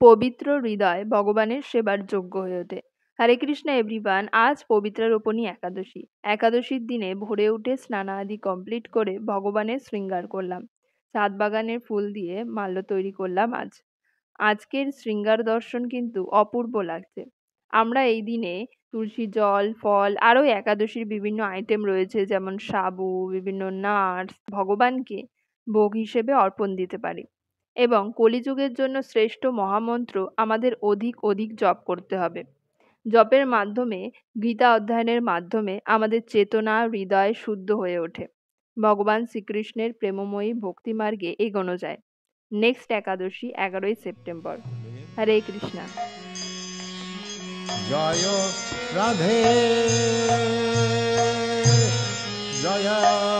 পবিত্র হৃদয় ভগবানের সেবার যোগ্য হয়ে ওঠে। হরে কৃষ্ণ এভরিওয়ান, আজ পবিত্র রোপণী একাদশী। একাদশীর দিনে ভোরে উঠে স্নান আদি কমপ্লিট করে ভগবানের শৃঙ্গার করলাম। ছাদ বাগানের ফুল দিয়ে মাল্য তৈরি করলাম আজ। আজকের শৃঙ্গার দর্শন কিন্তু অপূর্ব লাগছে। আমরা এই দিনে তুলসী জল, ফল, আরও একাদশীর বিভিন্ন আইটেম রয়েছে যেমন সাবু, বিভিন্ন নাটস ভগবানকে ভোগ হিসেবে অর্পণ দিতে পারি। এবং কলিযুগের জন্য শ্রেষ্ঠ মহামন্ত্র আমাদের অধিক অধিক জপ করতে হবে। জপের মাধ্যমে, গীতা অধ্যয়নের মাধ্যমে আমাদের চেতনা হৃদয় শুদ্ধ হয়ে ওঠে। ভগবান শ্রীকৃষ্ণের প্রেমময়ী ভক্তিমার্গে এগোনো যায়। নেক্সট একাদশী 11ই সেপ্টেম্বর। হরে কৃষ্ণা। জয় রাধে, জয়